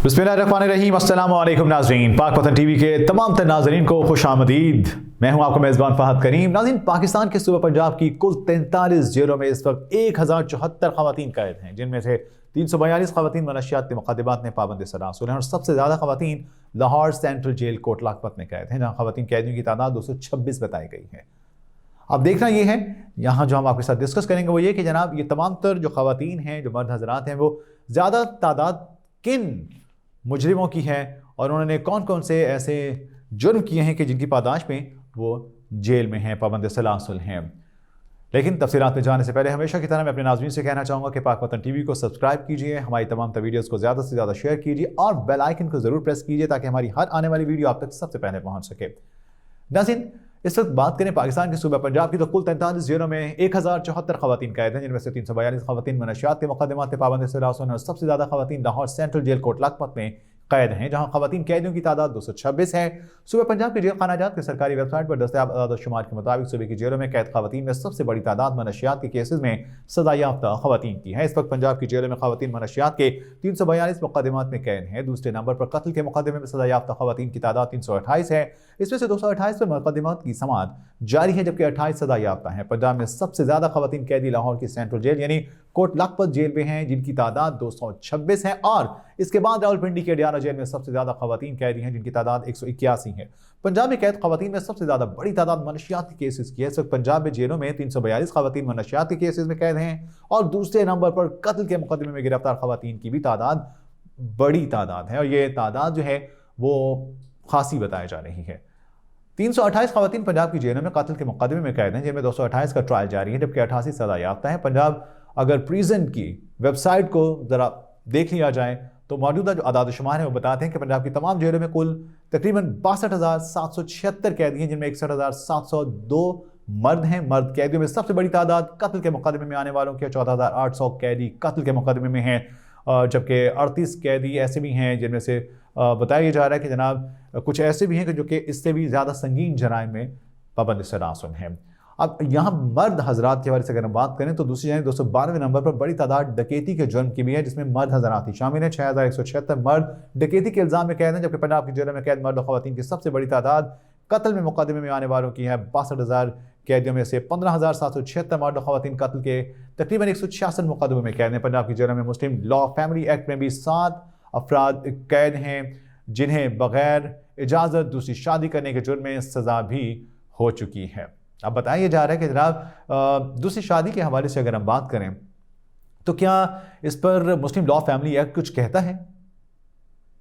बिस्मिल्लाहिर्रहमानिर्रहीम। अस्सलाम वालेकुम नाज़रीन, पाक वतन टीवी के तमाम तर नाज़रीन को खुश आमदीद। मैं हूं आपका मेज़बान फ़हद करीम। नाज़रीन, पाकिस्तान के सूबा पंजाब की कुल 43 जेलों में इस वक्त 1074 ख़वातीन कैद हैं, जिनमें से 342 ख़वातीन मनशियात के मुक़द्दमात में पाबंद सलासुल हैं और सबसे ज़्यादा ख़वातीन लाहौर सेंट्रल जेल कोट लखपत में कैद हैं, जहाँ ख़वातीन कैदियों की तादाद 226 बताई गई है। अब देखना ये है, यहाँ जो हम आपके साथ डिस्कस करेंगे वो ये कि जनाब ये तमाम तर जो ख़वातीन हैं, जो मर्द हज़रात हैं, वो ज़्यादा तादाद किन मुजरिमों की है और उन्होंने कौन कौन से ऐसे जुर्म किए हैं कि जिनकी पादाश में वो जेल में हैं, पाबंद सलासुल हैं। लेकिन तफसीलात में जाने से पहले हमेशा की तरह मैं अपने नाज़रीन से कहना चाहूँगा कि पाक वतन टीवी को सब्सक्राइब कीजिए, हमारी तमाम वीडियोस को ज़्यादा से ज़्यादा शेयर कीजिए और बेल आइकन को ज़रूर प्रेस कीजिए ताकि हमारी हर आने वाली वीडियो आप तक सबसे पहले पहुँच सके। नाज़रीन, इस वक्त बात करें पाकिस्तान के सूबा पंजाब की, तो कुल 43 जेलों में 1074 ख़वातीन कैद हैं, जिनमें से 342 ख़वातीन मनशियात के मुक़द्दमात में पाबंद सलासुल हैं और सबसे ज़्यादा ख़वातीन लाहौर सेंट्रल जेल कोट लखपत में कैद हैं, जहां ख़वातीन कैदियों की तादाद 226 है। सूबा पंजाब के जेल खानाजात की सरकारी वेबसाइट पर दस्तयाब आदाद-ओ-शुमार के मुताबिक सूबे की जेलों में कैद ख़वातीन में सबसे बड़ी तादाद मनशियात के केसेस में सज़ा याफ्ता ख़वातीन की है। इस वक्त पंजाब की जेलों में ख़वातीन मनशियात के 342 मुक़द्दमात में कैद हैं। दूसरे नंबर पर कत्ल के मुक़दमे में सज़ा याफ्ता ख़वातीन की तादाद 328 है। इसमें से 228 पर मुक़द्दमात की समाअत जारी है, जबकि 28 सज़ा याफ्ता हैं। पंजाब में सबसे ज़्यादा ख़वातीन कैदी लाहौर की सेंट्रल जेल यानी कोट लखपत जेल में हैं, जिनकी तादाद 226 है, और इसके बाद रावलपिंडी के अडियाला जेल में सबसे ज़्यादा ख़वातीन कैदी हैं, जिनकी तादाद 181 है। पंजाब में कैद ख़वातीन में सबसे ज़्यादा बड़ी तादाद मनशियात के केसेस की है। इस वक्त पंजाब में जेलों में 342 ख़वातीन मनशियात के केसेस में कैद हैं और दूसरे नंबर पर कत्ल के मुक़दमे में गिरफ्तार ख़वातीन की भी तादाद बड़ी तादाद है, और ये तादाद जो है वो खासी बताई जा रही है। 328 ख़वातीन पंजाब की जेलों में कत्ल के मुक़दमे में कैद हैं, जिनमें 228 का ट्रायल जारी है, जबकि 88 सज़ा याफ्ता है। पंजाब अगर प्रिजन की वेबसाइट को ज़रा देख लिया जाए तो मौजूदा जो आदाद-ओ-शुमार है वो बताते हैं कि पंजाब की तमाम जेलों में कुल तकरीबन 62,776 कैदी हैं, जिनमें 61,702 मर्द हैं। मर्द कैदियों में सबसे बड़ी तादाद कत्ल के मुक़दमे में आने वालों की 14,800 कैदी कत्ल के मुक़दमे में हैं, जबकि 38 कैदी ऐसे भी हैं जिनमें से बताया जा रहा है कि जनाब कुछ ऐसे भी हैं कि जो कि इससे भी ज़्यादा संगीन जराइम में पाबंद सलासुल हैं। अब यहाँ मर्द हजरात के बारे से अगर हम बात करें तो दूसरी जानिब 292वें नंबर पर बड़ी तादाद डकैती के जुर्म की भी है, जिसमें मर्द हजरात ही शामिल हैं। 6176 मर्द डकैती के इल्ज़ाम में कैद हैं, जबकि पंजाब की जेलों में कैद मर्द और ख़वातीन की सबसे बड़ी तादाद कत्ल में मुक़दमे में आने वालों की है। 62,000 कैदियों में से 15,776 मर्द और ख़वातीन कत्ल के तकरीबन 166 मुक़दमे में कैद हैं। पंजाब की जेलों में मुस्लिम लॉ फैमिली एक्ट में भी 7 अफराद कैद हैं, जिन्हें बग़ैर इजाज़त दूसरी शादी करने के जुर्म में सज़ा भी हो चुकी है। अब बताया जा रहा है कि जनाब दूसरी शादी के हवाले से अगर हम बात करें तो क्या इस पर मुस्लिम लॉ फैमिली एक्ट कुछ कहता है?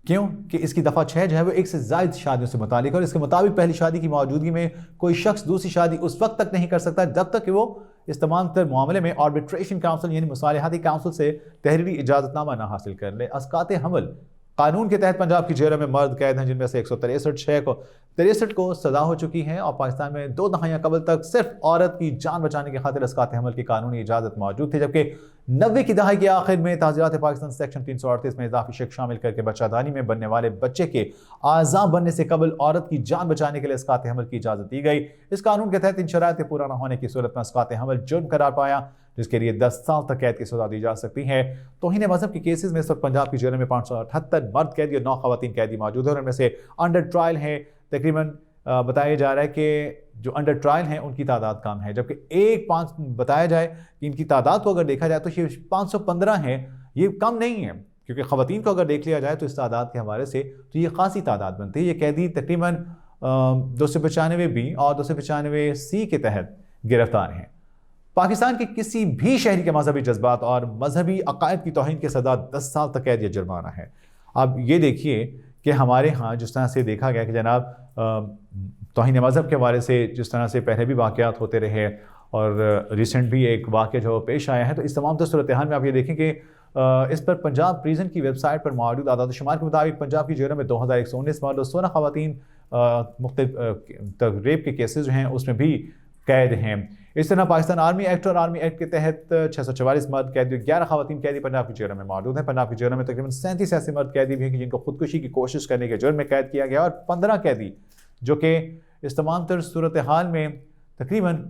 क्यों कि इसकी दफ़ा 6 जो है वो एक से ज़ायद शादियों से मुतालिक, और इसके मुताबिक पहली शादी की मौजूदगी में कोई शख्स दूसरी शादी उस वक्त तक नहीं कर सकता जब तक कि वो इस तमाम तर मामले में आर्बिट्रेशन काउंसिल यानी मुसालहती काउंसिल से तहरीरी इजाज़तनामा ना हासिल कर ले। अस्कात हमल कानून के तहत पंजाब की जेलों में मर्द कैद हैं, जिनमें से 163 को सजा हो चुकी है, और पाकिस्तान में 2 दहाइयाँ कबल तक सिर्फ औरत की जान बचाने की खातिर अस्कात हमल की कानूनी इजाज़त मौजूद थी, जबकि 90 की दहाई के आखिर में ताज़ीरात पाकिस्तान सेक्शन 338 में इजाफी शेक शामिल करके बच्चादानी में बनने वाले बच्चे के आज़ा बनने से कबल औरत की जान बचाने के लिए अस्कात हमल की इजाज़त दी गई। इस कानून के तहत इन शराइत के पूरा न होने की सूरत में अस्कात हमल जुर्म करार पाया, जिसके लिए 10 साल तक कैद की सजा दी जा सकती है। तौहीन मजहब के केसेस में इस वक्त पंजाब की जेलों में 578 मर्द कैदी और 9 ख़वातीन कैदी मौजूद है, और उनमें से अंडर ट्रायल है तकरीबन बताया जा रहा है कि जो अंडर ट्रायल हैं उनकी तादाद कम है, जबकि बताया जाए कि इनकी तादाद को अगर देखा जाए तो ये 515 है। ये कम नहीं है, क्योंकि ख़वातीन को अगर देख लिया जाए तो इस तादाद के हवाले से तो ये खासी तादाद बनती है। ये कैदी तकरीबन 295 बी और 295 सी के तहत गिरफ्तार हैं। पाकिस्तान के किसी भी शहरी के मजहबी जज्बात और मजहबी अकायद की तौहीन की सज़ा 10 साल तक कैद या जुर्माना है। अब ये देखिए कि हमारे यहाँ जिस तरह से देखा गया कि जनाब तौहीन मजहब के हवाले से जिस तरह से पहले भी वाक़यात होते रहे और रिसेंट भी एक वाक़या जो पेश आया है, तो इस तमाम सूरत हाल में आप ये देखें कि इस पर पंजाब प्रिजन की वेबसाइट पर मौजूद आदाद-ओ-शुमार के मुताबिक पंजाब की जेलों में 2119 मर्द और 16 ख़वातीन मुख्तलिफ रेप के केसेस जो हैं उसमें भी कैद हैं। इस तरह पाकिस्तान आर्मी एक्ट और आर्मी एक्ट के तहत 644 मर्द कैदी, 11 ख़वातीन कैदी पंजाब की जेलों में मौजूद हैं। पंजाब की जेलों में तकरीबन 37 ऐसे मर्द कैदी भी हैं कि जिनको खुदकुशी की कोशिश करने के जुर्म में कैद किया गया, और 15 कैदी जो कि इस तमाम तर सूरत हाल में तकरीबन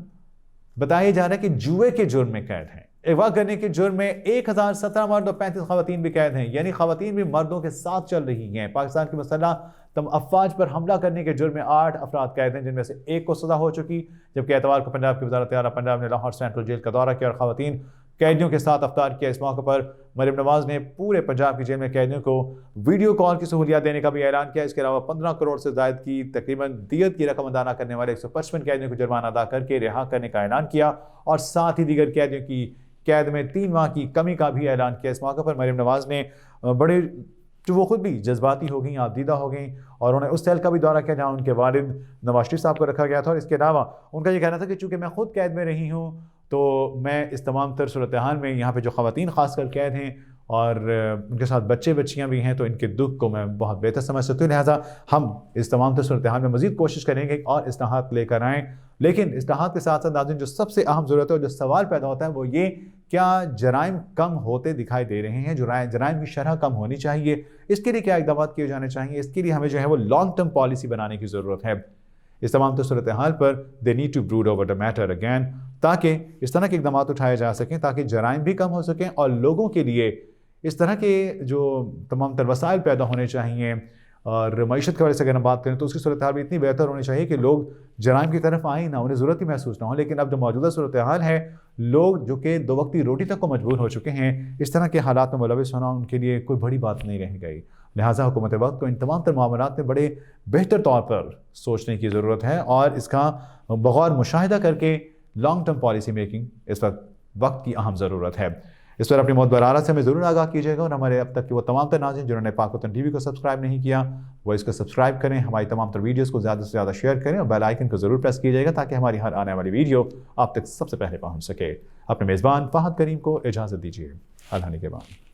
बताया जा रहा है कि जुए के जुर्म में कैद हैं। अगवा करने के जुर्म में 1017 मर्द और 35 खवातीन भी कैद हैं, यानी खवातीन भी मर्दों के साथ चल रही हैं। पाकिस्तान की मसल्ह तम अफवाज पर हमला करने के जुर्म में 8 अफराद कैद हैं, जिनमें से एक को सजा हो चुकी, जबकि एतवार को पंजाब की वजारत आला पंजाब ने लाहौर सेंट्रल जेल का दौरा किया और खवातीन कैदियों के साथ अफ्तार किया। इस मौके पर मरियम नवाज ने पूरे पंजाब की जेल में कैदियों को वीडियो कॉल की सहूलियत देने का भी ऐलान किया। इसके अलावा 15 करोड़ से ज्यादा की तकरीबन दियत की रकम अदा न करने वाले 155 कैदियों को जुर्माना अदा करके रिहा करने का ऐलान किया और साथ ही दीगर कैदियों की कैद में 3 माह की कमी का भी ऐलान किया। इस मौके पर मरियम नवाज ने बड़े जो वो खुद भी जज्बाती हो गई, आबदीदा हो गई और उन्हें उस सेल का भी दौरा किया जहाँ उनके वालिद नवाज शरीफ साहब को रखा गया था। और इसके अलावा उनका ये कहना था कि चूँकि मैं खुद कैद में रही हूँ तो मैं इस तमाम तर सूरत हाल में यहाँ पे जो ख़वातीन ख़ासकर कैद हैं और उनके साथ बच्चे बच्चियाँ भी हैं तो इनके दुख को मैं बहुत बेहतर समझ सकती हूँ। लिहाजा हम इस तमाम तर सूरत हाल में मज़ीद कोशिश करेंगे और इस्लाहात लेकर आएँ। लेकिन इस्लाहात के साथ साथ नाज़रीन जो सबसे अहम ज़रूरत है और जो सवाल पैदा होता है वो ये, क्या जराइम कम होते दिखाई दे रहे हैं? जो जराइम की शरह कम होनी चाहिए, इसके लिए क्या इक़दाम किए जाने चाहिए? इसके लिए हमें जो है वो लॉन्ग टर्म पॉलिसी बनाने की ज़रूरत है। इस तमाम तो सूरत हाल पर they need to brood over the matter again, ताकि इस तरह के इक़दाम उठाए जा सकें ताकि जराइम भी कम हो सकें और लोगों के लिए इस तरह के जो तमाम तर वसाइल पैदा होने चाहिए और मईशत के वाले से अगर हम बात करें तो उसकी सूरत हाल भी इतनी बेहतर होनी चाहिए कि लोग जराइम की तरफ आए ना, उन्हें ज़रूरत ही महसूस ना हो। लेकिन अब जो मौजूदा सूरत हाल है, लोग जो कि 2 वक्ती रोटी तक को मजबूर हो चुके हैं, इस तरह के हालात में मुलविस होना उनके लिए कोई बड़ी बात नहीं रह गई। लिहाजा हुकूमत वक्त को इन तमाम तर मामलात में बड़े बेहतर तौर पर सोचने की ज़रूरत है और इसका बगौर मुशाहिदा करके लॉन्ग टर्म पॉलिसी मेकिंग इस वक्त की अहम ज़रूरत है। इस पर अपनी मौत बरारत से हमें ज़रूर आगाह कीजिएगा और हमारे अब तक के वो तमाम तर नाज़रीन जिन्होंने पाक वतन टीवी को सब्सक्राइब नहीं किया वो इसको सब्सक्राइब करें, हमारी तमाम तर वीडियोज़ को ज़्यादा से ज़्यादा शेयर करें और बेल आइकन को ज़रूर प्रेस कीजिएगा ताकि हमारी हर आने वाली वीडियो आप तक सबसे पहले पहुँच सके। अपने मेज़बान फ़हद करीम को इजाज़त दीजिए। अल्लाह के बाद।